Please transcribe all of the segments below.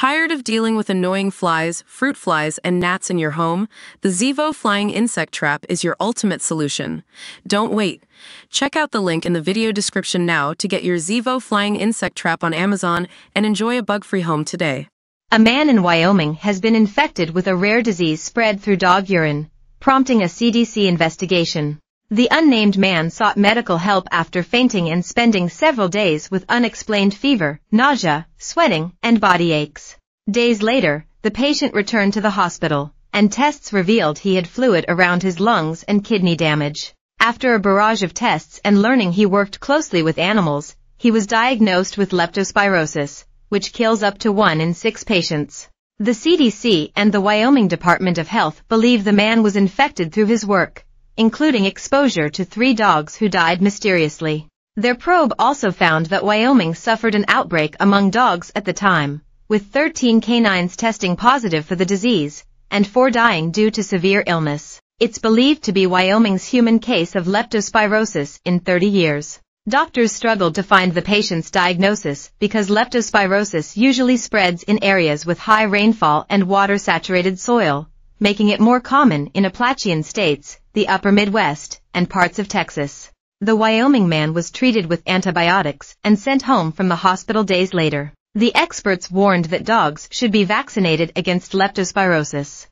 Tired of dealing with annoying flies, fruit flies, and gnats in your home? The Zevo Flying Insect Trap is your ultimate solution. Don't wait. Check out the link in the video description now to get your Zevo Flying Insect Trap on Amazon and enjoy a bug-free home today. A man in Wyoming has been infected with a rare disease spread through dog urine, prompting a CDC investigation. The unnamed man sought medical help after fainting and spending several days with unexplained fever, nausea, sweating, and body aches. Days later, the patient returned to the hospital, and tests revealed he had fluid around his lungs and kidney damage. After a barrage of tests and learning he worked closely with animals, he was diagnosed with leptospirosis, which kills up to 1 in 6 patients. The CDC and the Wyoming Department of Health believe the man was infected through his work, including exposure to 3 dogs who died mysteriously. Their probe also found that Wyoming suffered an outbreak among dogs at the time, with 13 canines testing positive for the disease, and 4 dying due to severe illness. It's believed to be Wyoming's human case of leptospirosis in 30 years. Doctors struggled to find the patient's diagnosis because leptospirosis usually spreads in areas with high rainfall and water-saturated soil, making it more common in Appalachian states, the upper Midwest, and parts of Texas. The Wyoming man was treated with antibiotics and sent home from the hospital days later. The experts warned that dogs should be vaccinated against leptospirosis.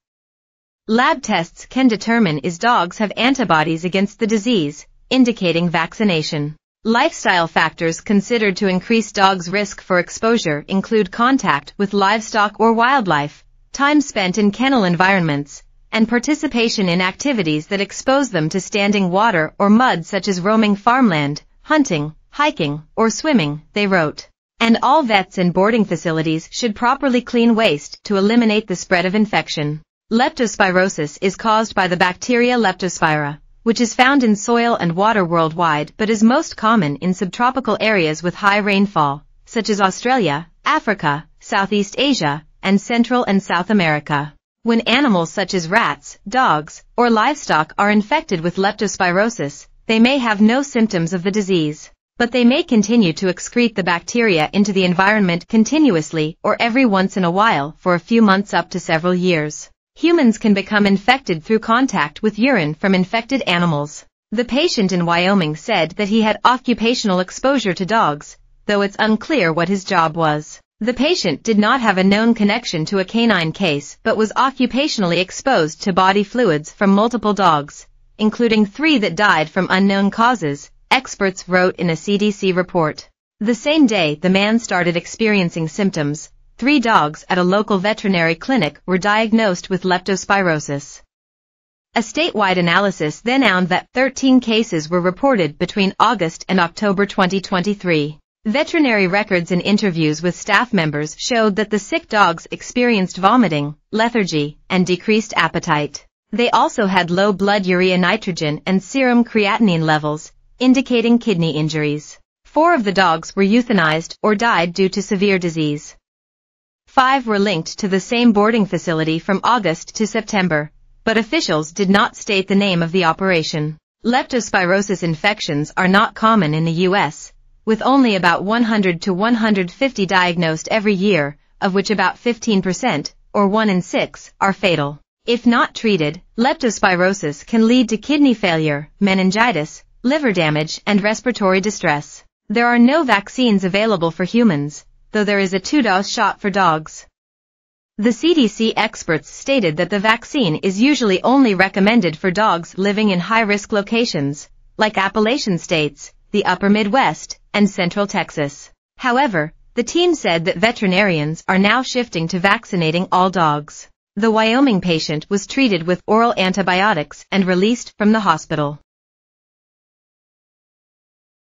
Lab tests can determine if dogs have antibodies against the disease, indicating vaccination. Lifestyle factors considered to increase dogs' risk for exposure include contact with livestock or wildlife, time spent in kennel environments, and participation in activities that expose them to standing water or mud such as roaming farmland, hunting, hiking, or swimming, they wrote. And all vets and boarding facilities should properly clean waste to eliminate the spread of infection. Leptospirosis is caused by the bacteria Leptospira, which is found in soil and water worldwide but is most common in subtropical areas with high rainfall, such as Australia, Africa, Southeast Asia, and Central and South America. When animals such as rats, dogs, or livestock are infected with leptospirosis, they may have no symptoms of the disease, but they may continue to excrete the bacteria into the environment continuously or every once in a while for a few months up to several years. Humans can become infected through contact with urine from infected animals. The patient in Wyoming said that he had occupational exposure to dogs, though it's unclear what his job was. The patient did not have a known connection to a canine case but was occupationally exposed to body fluids from multiple dogs, including 3 that died from unknown causes, experts wrote in a CDC report. The same day the man started experiencing symptoms, 3 dogs at a local veterinary clinic were diagnosed with leptospirosis. A statewide analysis then found that 13 cases were reported between August and October 2023. Veterinary records and interviews with staff members showed that the sick dogs experienced vomiting, lethargy, and decreased appetite. They also had low blood urea nitrogen and serum creatinine levels, indicating kidney injuries. 4 of the dogs were euthanized or died due to severe disease. 5 were linked to the same boarding facility from August to September, but officials did not state the name of the operation. Leptospirosis infections are not common in the U.S., with only about 100 to 150 diagnosed every year, of which about 15%, or 1 in 6, are fatal. If not treated, leptospirosis can lead to kidney failure, meningitis, liver damage, and respiratory distress. There are no vaccines available for humans, though there is a 2-dose shot for dogs. The CDC experts stated that the vaccine is usually only recommended for dogs living in high-risk locations, like Appalachian states, the upper Midwest, and Central Texas. However, the team said that veterinarians are now shifting to vaccinating all dogs. The Wyoming patient was treated with oral antibiotics and released from the hospital.